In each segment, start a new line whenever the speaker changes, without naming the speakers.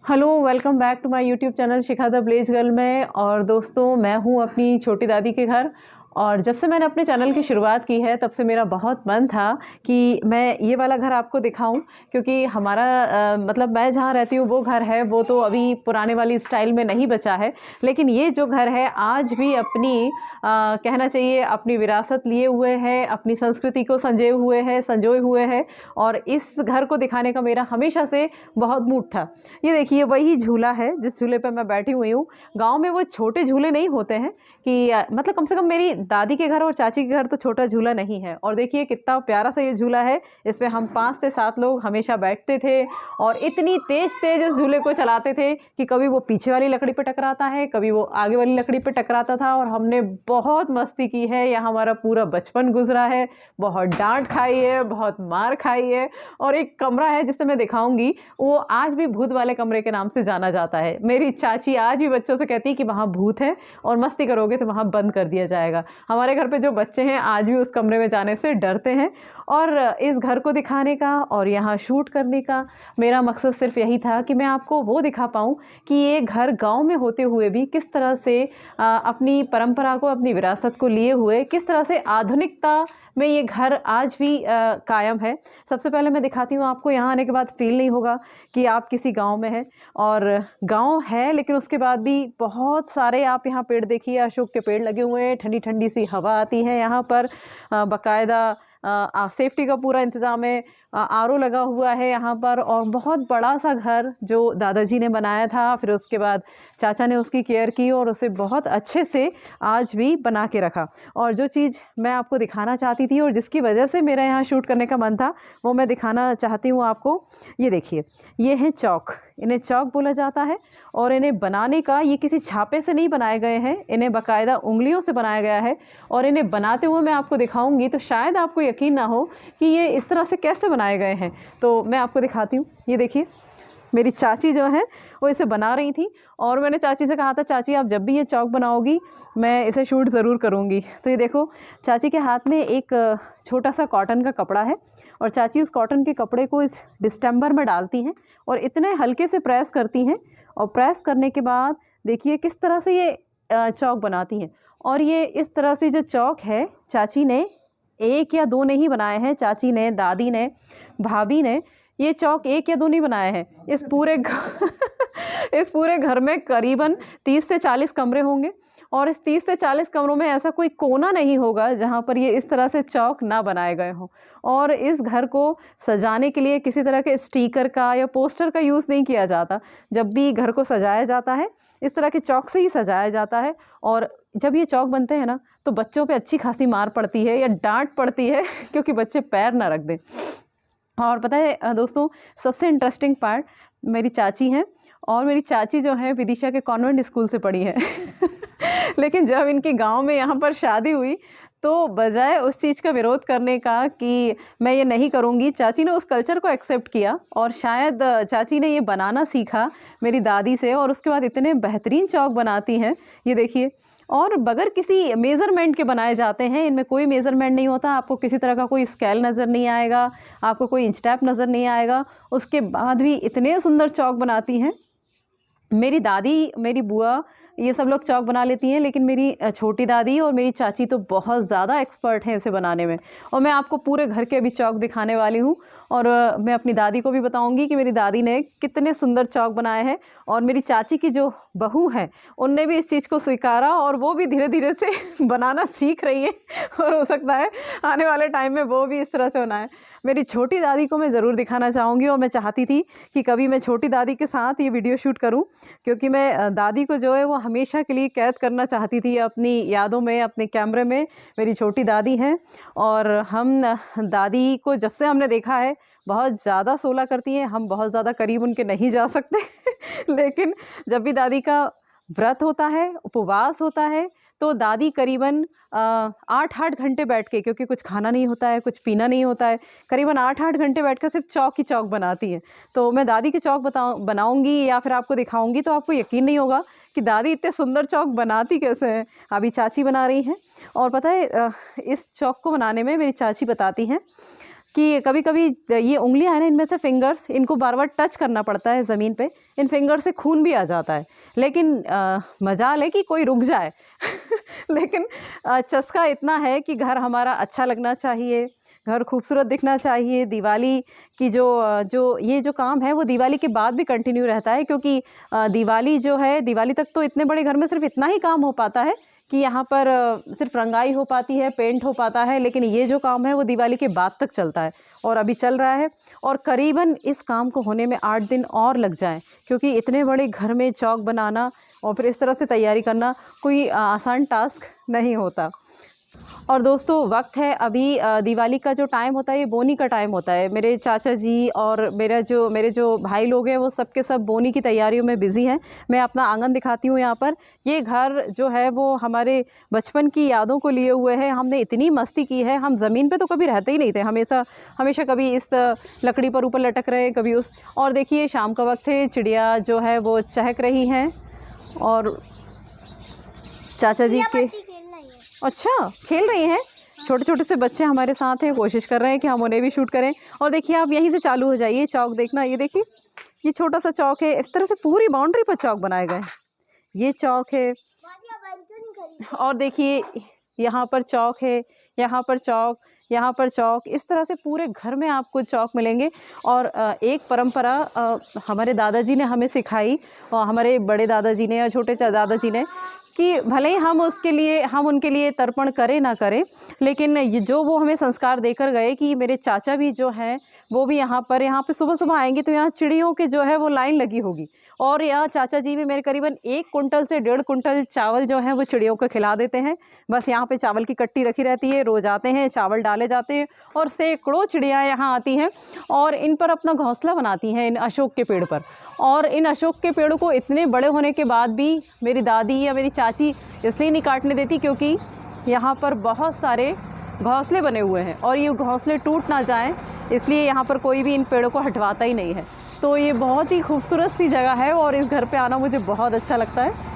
Hello, welcome back to my YouTube channel Shikha the village girl में। और दोस्तों, मैं हूँ अपनी छोटी दादी के घर। और जब से मैंने अपने चैनल की शुरुआत की है तब से मेरा बहुत मन था कि मैं ये वाला घर आपको दिखाऊं, क्योंकि हमारा मतलब मैं जहाँ रहती हूँ वो घर है, वो तो अभी पुराने वाली स्टाइल में नहीं बचा है। लेकिन ये जो घर है आज भी अपनी कहना चाहिए अपनी विरासत लिए हुए है, अपनी संस्कृति को संजोए हुए है। और इस घर को दिखाने का मेरा हमेशा से बहुत मूड था। ये देखिए, वही झूला है जिस झूले पर मैं बैठी हुई हूँ। गाँव में वो छोटे झूले नहीं होते हैं कि मतलब कम से कम मेरी दादी के घर और चाची के घर तो छोटा झूला नहीं है। और देखिए कितना प्यारा सा ये झूला है। इस पे हम 5 से 7 लोग हमेशा बैठते थे और इतनी तेज इस झूले को चलाते थे कि कभी वो पीछे वाली लकड़ी पे टकराता है, कभी वो आगे वाली लकड़ी पे टकराता था। और हमने बहुत मस्ती की है, यहाँ हमारा पूरा बचपन गुजरा है। बहुत डांट खाई है, बहुत मार खाई है। और एक कमरा है जिसे मैं दिखाऊंगी, वो आज भी भूत वाले कमरे के नाम से जाना जाता है। मेरी चाची आज भी बच्चों से कहती है कि वहाँ भूत है और मस्ती करोगे तो वहाँ बंद कर दिया जाएगा। हमारे घर पे जो बच्चे हैं आज भी उस कमरे में जाने से डरते हैं। और इस घर को दिखाने का और यहाँ शूट करने का मेरा मकसद सिर्फ यही था कि मैं आपको वो दिखा पाऊँ कि ये घर गांव में होते हुए भी किस तरह से अपनी परंपरा को, अपनी विरासत को लिए हुए किस तरह से आधुनिकता में ये घर आज भी कायम है। सबसे पहले मैं दिखाती हूँ आपको। यहाँ आने के बाद फील नहीं होगा कि आप किसी गांव में हैं। और गांव है लेकिन उसके बाद भी बहुत सारे आप यहाँ पेड़ देखिए, अशोक के पेड़ लगे हुए हैं, ठंडी ठंडी सी हवा आती है यहाँ पर। बाकायदा सेफ्टी का पूरा इंतज़ाम है। आरओ लगा हुआ है यहाँ पर। और बहुत बड़ा सा घर जो दादाजी ने बनाया था, फिर उसके बाद चाचा ने उसकी केयर की और उसे बहुत अच्छे से आज भी बना के रखा। और जो चीज़ मैं आपको दिखाना चाहती थी और जिसकी वजह से मेरा यहाँ शूट करने का मन था, वो मैं दिखाना चाहती हूँ आपको। ये देखिए, ये हैं चौक। इन्हें चौक बोला जाता है। और इन्हें बनाने का, ये किसी छापे से नहीं बनाए गए हैं, इन्हें बाकायदा उंगलियों से बनाया गया है। और इन्हें बनाते हुए मैं आपको दिखाऊंगी तो शायद आपको यकीन ना हो कि ये इस तरह से कैसे बनाए गए हैं। तो मैं आपको दिखाती हूँ। ये देखिए, मेरी चाची जो है वो इसे बना रही थी। और मैंने चाची से कहा था, चाची आप जब भी ये चौक बनाओगी मैं इसे शूट ज़रूर करूँगी। तो ये देखो, चाची के हाथ में एक छोटा सा कॉटन का कपड़ा है और चाची उस कॉटन के कपड़े को इस डिस्टेम्बर में डालती हैं और इतने हल्के से प्रेस करती हैं। और प्रेस करने के बाद देखिए किस तरह से ये चौक बनाती हैं। और ये इस तरह से जो चौक है, चाची ने 1 या 2 नहीं बनाए हैं, चाची ने, दादी ने, भाभी ने ये चौक 1 या 2 नहीं बनाए हैं। इस पूरे इस पूरे घर में करीबन 30 से 40 कमरे होंगे। और इस 30 से 40 कमरों में ऐसा कोई कोना नहीं होगा जहाँ पर ये इस तरह से चौक ना बनाए गए हों। और इस घर को सजाने के लिए किसी तरह के स्टिकर का या पोस्टर का यूज़ नहीं किया जाता। जब भी घर को सजाया जाता है इस तरह के चौक से ही सजाया जाता है। और जब ये चौक बनते हैं ना तो बच्चों पे अच्छी खासी मार पड़ती है या डांट पड़ती है क्योंकि बच्चे पैर ना रख दें। और पता है दोस्तों, सबसे इंटरेस्टिंग पार्ट, मेरी चाची हैं और मेरी चाची जो है विदिशा के कॉन्वेंट स्कूल से पढ़ी है लेकिन जब इनके गांव में यहाँ पर शादी हुई तो बजाय उस चीज़ का विरोध करने का कि मैं ये नहीं करूँगी, चाची ने उस कल्चर को एक्सेप्ट किया। और शायद चाची ने ये बनाना सीखा मेरी दादी से और उसके बाद इतने बेहतरीन चौक बनाती हैं। ये देखिए, और बगैर किसी मेज़रमेंट के बनाए जाते हैं। इनमें कोई मेज़रमेंट नहीं होता, आपको किसी तरह का कोई स्केल नज़र नहीं आएगा, आपको कोई इंच टेप नज़र नहीं आएगा। उसके बाद भी इतने सुंदर चौक बनाती हैं। मेरी दादी, मेरी बुआ, ये सब लोग चौक बना लेती हैं, लेकिन मेरी छोटी दादी और मेरी चाची तो बहुत ज़्यादा एक्सपर्ट हैं इसे बनाने में। और मैं आपको पूरे घर के अभी चौक दिखाने वाली हूँ। और मैं अपनी दादी को भी बताऊँगी कि मेरी दादी ने कितने सुंदर चौक बनाए हैं। और मेरी चाची की जो बहू है उनने भी इस चीज़ को स्वीकारा और वो भी धीरे धीरे से बनाना सीख रही है। और हो सकता है आने वाले टाइम में वो भी इस तरह से बनाए। मेरी छोटी दादी को मैं ज़रूर दिखाना चाहूँगी और मैं चाहती थी कि कभी मैं छोटी दादी के साथ ये वीडियो शूट करूँ, क्योंकि मैं दादी को जो है वो हमेशा के लिए कैद करना चाहती थी अपनी यादों में, अपने कैमरे में। मेरी छोटी दादी हैं और हम दादी को जब से हमने देखा है बहुत ज़्यादा सोला करती हैं। हम बहुत ज़्यादा करीब उनके नहीं जा सकते लेकिन जब भी दादी का व्रत होता है, उपवास होता है, तो दादी करीबन 8-8 घंटे बैठ के, क्योंकि कुछ खाना नहीं होता है, कुछ पीना नहीं होता है, करीबन 8-8 घंटे बैठकर सिर्फ चौक ही चौक बनाती है। तो मैं दादी के चौक बनाऊंगी या फिर आपको दिखाऊंगी तो आपको यकीन नहीं होगा कि दादी इतने सुंदर चौक बनाती कैसे हैं। अभी चाची बना रही हैं। और पता है इस चौक को बनाने में मेरी चाची बताती हैं कि कभी-कभी ये उंगलियां है ना, इनमें से फिंगर्स, इनको बार-बार टच करना पड़ता है ज़मीन पे, इन फिंगर से खून भी आ जाता है। लेकिन मजाल है कि कोई रुक जाए। लेकिन चस्का इतना है कि घर हमारा अच्छा लगना चाहिए, घर खूबसूरत दिखना चाहिए। दिवाली की जो ये जो काम है वो दिवाली के बाद भी कंटिन्यू रहता है, क्योंकि दिवाली जो है, दिवाली तक तो इतने बड़े घर में सिर्फ इतना ही काम हो पाता है कि यहाँ पर सिर्फ रंगाई हो पाती है, पेंट हो पाता है, लेकिन ये जो काम है वो दिवाली के बाद तक चलता है और अभी चल रहा है। और करीबन इस काम को होने में 8 दिन और लग जाएँ, क्योंकि इतने बड़े घर में चौक बनाना और फिर इस तरह से तैयारी करना कोई आसान टास्क नहीं होता। और दोस्तों वक्त है अभी दिवाली का जो टाइम होता है ये बोनी का टाइम होता है। मेरे चाचा जी और मेरे जो भाई लोग हैं वो सब के सब बोनी की तैयारियों में बिज़ी हैं। मैं अपना आंगन दिखाती हूँ यहाँ पर। ये घर जो है वो हमारे बचपन की यादों को लिए हुए है। हमने इतनी मस्ती की है, हम ज़मीन पे तो कभी रहते ही नहीं थे, हमेशा कभी इस लकड़ी पर ऊपर लटक रहे, कभी उस। और देखिए शाम का वक्त है, चिड़िया जो है वो चहक रही हैं और चाचा जी के अच्छा खेल रही हैं। छोटे-छोटे से बच्चे हमारे साथ हैं, कोशिश कर रहे हैं कि हम उन्हें भी शूट करें। और देखिए आप यहीं से चालू हो जाइए, चौक देखना। ये देखिए, ये छोटा-सा चौक है, इस तरह से पूरी बाउंड्री पर चौक बनाए गए हैं। ये चौक है और देखिए यहाँ पर चौक है, यहाँ पर चौक, यहाँ पर चौक, इस तरह से पूरे घर में आपको चौक मिलेंगे। और एक परंपरा हमारे दादाजी ने हमें सिखाई, और हमारे बड़े दादाजी ने या छोटे दादाजी ने, कि भले ही हम उनके लिए तर्पण करें ना करें, लेकिन ये जो वो हमें संस्कार देकर गए कि मेरे चाचा भी जो हैं वो भी यहाँ पे सुबह-सुबह आएँगे तो यहाँ चिड़ियों के जो है वो लाइन लगी होगी। और यहाँ चाचा जी भी मेरे करीबन 1 कुंटल से 1.5 कुंटल चावल जो है वो चिड़ियों को खिला देते हैं। बस यहाँ पे चावल की कट्टी रखी रहती है, रोज़ आते हैं, चावल डाले जाते हैं और सैकड़ों चिड़िया यहाँ आती हैं और इन पर अपना घोंसला बनाती हैं, इन अशोक के पेड़ पर। और इन अशोक के पेड़ों को इतने बड़े होने के बाद भी मेरी दादी या मेरी चाची इसलिए नहीं काटने देती, क्योंकि यहाँ पर बहुत सारे घोंसले बने हुए हैं और ये घोंसले टूट ना जाएं, इसलिए यहाँ पर कोई भी इन पेड़ों को हटवाता ही नहीं है। तो ये बहुत ही खूबसूरत सी जगह है और इस घर पे आना मुझे बहुत अच्छा लगता है।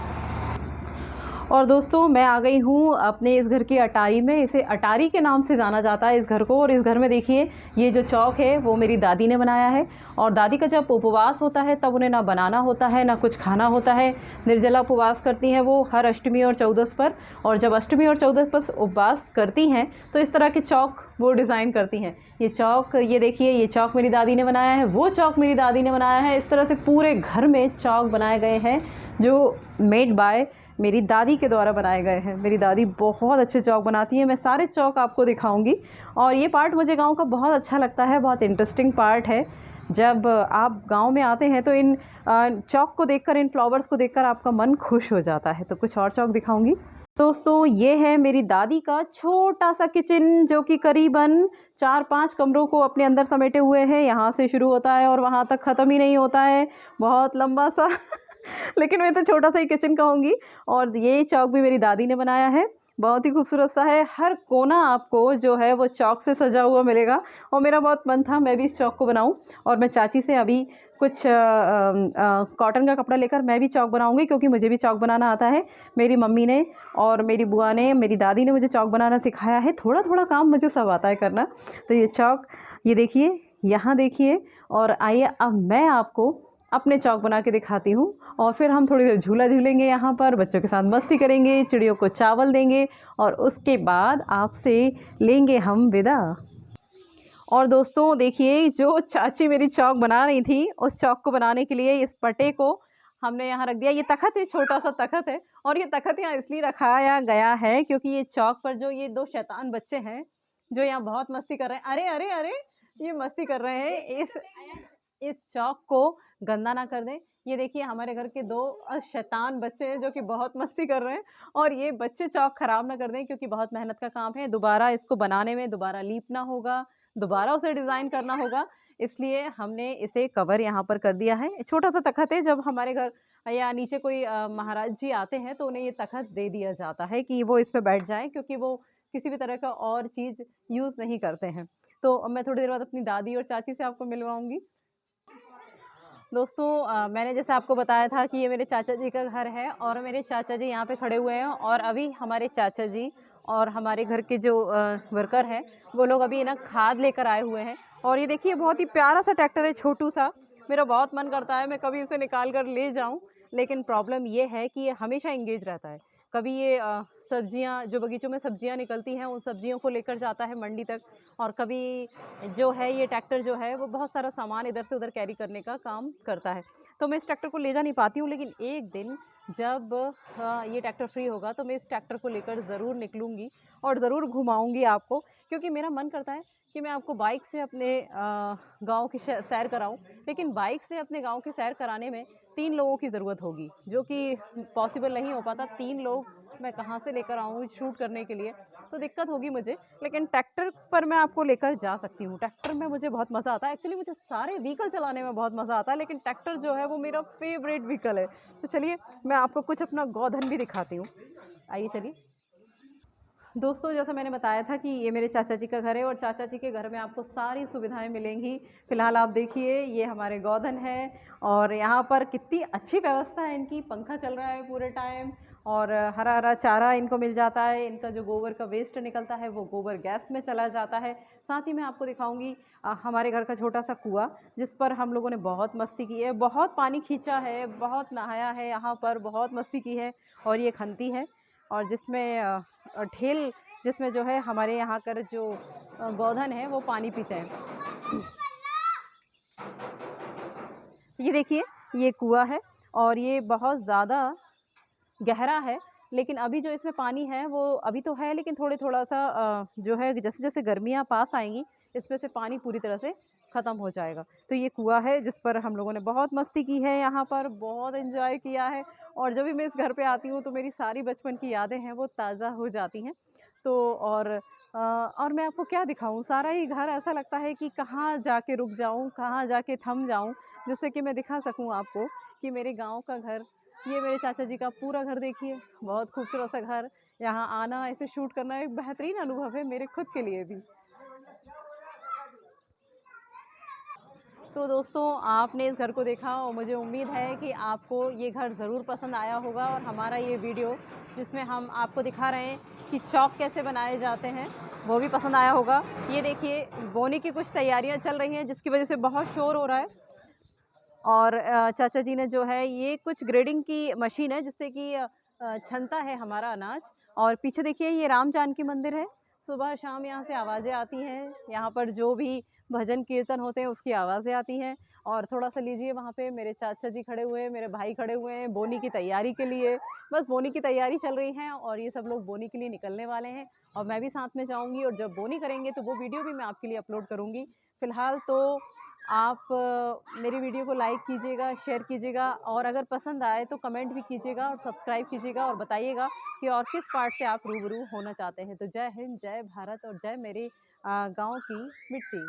और दोस्तों मैं आ गई हूँ अपने इस घर की अटारी में। इसे अटारी के नाम से जाना जाता है इस घर को। और इस घर में देखिए ये जो चौक है वो मेरी दादी ने बनाया है। और दादी का जब उपवास होता है तब उन्हें ना बनाना होता है ना कुछ खाना होता है। निर्जला उपवास करती हैं वो हर अष्टमी और चौदस पर। और जब अष्टमी और चौदस पर उपवास करती हैं तो इस तरह के चौक वो डिज़ाइन करती हैं। ये चौक, ये देखिए, ये चौक मेरी दादी ने बनाया है, वो चौक मेरी दादी ने बनाया है। इस तरह से पूरे घर में चौक बनाए गए हैं जो मेड बाय मेरी दादी के द्वारा बनाए गए हैं। मेरी दादी बहुत अच्छे चौक बनाती हैं। मैं सारे चौक आपको दिखाऊंगी। और ये पार्ट मुझे गांव का बहुत अच्छा लगता है, बहुत इंटरेस्टिंग पार्ट है। जब आप गांव में आते हैं तो इन चौक को देखकर, इन फ्लावर्स को देखकर आपका मन खुश हो जाता है। तो कुछ और चौक दिखाऊंगी। दोस्तों ये है मेरी दादी का छोटा सा किचन, जो कि करीबन 4-5 कमरों को अपने अंदर समेटे हुए है। यहाँ से शुरू होता है और वहाँ तक ख़त्म ही नहीं होता है, बहुत लंबा सा। लेकिन मैं तो छोटा सा ही किचन कहूँगी। और ये चौक भी मेरी दादी ने बनाया है, बहुत ही खूबसूरत सा है। हर कोना आपको जो है वो चौक से सजा हुआ मिलेगा। और मेरा बहुत मन था मैं भी इस चौक को बनाऊं। और मैं चाची से अभी कुछ कॉटन का कपड़ा लेकर मैं भी चौक बनाऊंगी, क्योंकि मुझे भी चौक बनाना आता है। मेरी मम्मी ने और मेरी बुआ ने, मेरी दादी ने मुझे चौक बनाना सिखाया है। थोड़ा थोड़ा काम मुझे सब आता है करना। तो ये चौक, ये देखिए, यहाँ देखिए। और आइए अब मैं आपको अपने चौक बना के दिखाती हूँ। और फिर हम थोड़ी देर झूला झूलेंगे, यहाँ पर बच्चों के साथ मस्ती करेंगे, चिड़ियों को चावल देंगे और उसके बाद आपसे लेंगे हम विदा। और दोस्तों देखिए, जो चाची मेरी चौक बना रही थी, उस चौक को बनाने के लिए इस पट्टे को हमने यहाँ रख दिया। ये तख़्त है, छोटा सा तख़्त है। और ये तख़्त यहाँ इसलिए रखाया गया है क्योंकि ये चौक पर जो ये 2 शैतान बच्चे हैं जो यहाँ बहुत मस्ती कर रहे हैं, अरे अरे अरे, ये मस्ती कर रहे हैं, इस चौक को गंदा ना कर दें। ये देखिए हमारे घर के 2 शैतान बच्चे हैं जो कि बहुत मस्ती कर रहे हैं। और ये बच्चे चौक खराब ना कर दें, क्योंकि बहुत मेहनत का काम है। दोबारा इसको बनाने में दोबारा लीपना होगा, दोबारा उसे डिज़ाइन करना होगा। इसलिए हमने इसे कवर यहाँ पर कर दिया है। छोटा सा तख़्त है, जब हमारे घर या नीचे कोई महाराज जी आते हैं तो उन्हें ये तख़्त दे दिया जाता है कि वो इस पे बैठ जाएँ, क्योंकि वो किसी भी तरह का और चीज़ यूज़ नहीं करते हैं। तो अब मैं थोड़ी देर बाद अपनी दादी और चाची से आपको मिलवाऊँगी। दोस्तों मैंने जैसे आपको बताया था कि ये मेरे चाचा जी का घर है और मेरे चाचा जी यहाँ पे खड़े हुए हैं। और अभी हमारे चाचा जी और हमारे घर के जो वर्कर हैं वो लोग अभी ना खाद लेकर आए हुए हैं। और ये देखिए बहुत ही प्यारा सा ट्रैक्टर है, छोटू सा। मेरा बहुत मन करता है मैं कभी इसे निकाल कर ले जाऊं, लेकिन प्रॉब्लम ये है कि ये हमेशा इंगेज रहता है। कभी ये सब्जियां, जो बगीचों में सब्जियां निकलती हैं उन सब्जियों को लेकर जाता है मंडी तक, और कभी जो है ये ट्रैक्टर जो है वो बहुत सारा सामान इधर से उधर कैरी करने का काम करता है। तो मैं इस ट्रैक्टर को ले जा नहीं पाती हूँ, लेकिन एक दिन जब ये ट्रैक्टर फ्री होगा तो मैं इस ट्रैक्टर को लेकर ज़रूर निकलूँगी और ज़रूर घुमाऊँगी आपको, क्योंकि मेरा मन करता है कि मैं आपको बाइक से अपने गाँव की सैर कराऊँ। लेकिन बाइक से अपने गाँव की सैर कराने में 3 लोगों की ज़रूरत होगी, जो कि पॉसिबल नहीं हो पाता। 3 लोग मैं कहाँ से लेकर आऊँ शूट करने के लिए, तो दिक्कत होगी मुझे। लेकिन ट्रैक्टर पर मैं आपको लेकर जा सकती हूँ। ट्रैक्टर में मुझे बहुत मज़ा आता है। एक्चुअली मुझे सारे व्हीकल चलाने में बहुत मज़ा आता है, लेकिन ट्रैक्टर जो है वो मेरा फेवरेट व्हीकल है। तो चलिए मैं आपको कुछ अपना गोधन भी दिखाती हूँ। आइए चलिए। दोस्तों, जैसा मैंने बताया था कि ये मेरे चाचा जी का घर है, और चाचा जी के घर में आपको सारी सुविधाएं मिलेंगी। फ़िलहाल आप देखिए ये हमारे गोधन है, और यहाँ पर कितनी अच्छी व्यवस्था है इनकी। पंखा चल रहा है पूरे टाइम, और हरा हरा चारा इनको मिल जाता है। इनका जो गोबर का वेस्ट निकलता है वो गोबर गैस में चला जाता है। साथ ही मैं आपको दिखाऊंगी हमारे घर का छोटा सा कुआं, जिस पर हम लोगों ने बहुत मस्ती की है, बहुत पानी खींचा है, बहुत नहाया है, यहाँ पर बहुत मस्ती की है। और ये खंती है, और जिसमें ढेल, जिसमें जो है हमारे यहाँ कर जो गोधन है वो पानी पीते हैं। ये देखिए ये कुआं है, और ये बहुत ज़्यादा गहरा है। लेकिन अभी जो इसमें पानी है वो अभी तो है, लेकिन थोड़ा सा जो है जैसे जैसे गर्मियाँ पास आएंगी इसमें से पानी पूरी तरह से ख़त्म हो जाएगा। तो ये कुआं है जिस पर हम लोगों ने बहुत मस्ती की है, यहाँ पर बहुत एंजॉय किया है। और जब भी मैं इस घर पे आती हूँ तो मेरी सारी बचपन की यादें हैं वो ताज़ा हो जाती हैं। तो और मैं आपको क्या दिखाऊं, सारा ही घर ऐसा लगता है कि कहाँ जाके रुक जाऊं, कहाँ जाके थम जाऊं, जिससे कि मैं दिखा सकूं आपको कि मेरे गांव का घर, ये मेरे चाचा जी का पूरा घर देखिए, बहुत खूबसूरत सा घर। यहाँ आना, ऐसे शूट करना एक बेहतरीन अनुभव है मेरे खुद के लिए भी। तो दोस्तों, आपने इस घर को देखा और मुझे उम्मीद है कि आपको ये घर ज़रूर पसंद आया होगा, और हमारा ये वीडियो जिसमें हम आपको दिखा रहे हैं कि चौक कैसे बनाए जाते हैं वो भी पसंद आया होगा। ये देखिए बोने की कुछ तैयारियां चल रही हैं, जिसकी वजह से बहुत शोर हो रहा है। और चाचा जी ने जो है ये कुछ ग्रेडिंग की मशीन है, जिससे कि छनता है हमारा अनाज। और पीछे देखिए ये राम जानकी मंदिर है। सुबह शाम यहाँ से आवाज़ें आती हैं, यहाँ पर जो भी भजन कीर्तन होते हैं उसकी आवाज़ें आती हैं। और थोड़ा सा लीजिए, वहाँ पे मेरे चाचा जी खड़े हुए हैं, मेरे भाई खड़े हुए हैं बोनी की तैयारी के लिए। बस बोनी की तैयारी चल रही है, और ये सब लोग बोनी के लिए निकलने वाले हैं, और मैं भी साथ में जाऊँगी। और जब बोनी करेंगे तो वो वीडियो भी मैं आपके लिए अपलोड करूँगी। फ़िलहाल तो आप मेरी वीडियो को लाइक कीजिएगा, शेयर कीजिएगा, और अगर पसंद आए तो कमेंट भी कीजिएगा और सब्सक्राइब कीजिएगा, और बताइएगा कि और किस पार्ट से आप रूबरू होना चाहते हैं। तो जय हिंद, जय भारत, और जय मेरे गाँव की मिट्टी।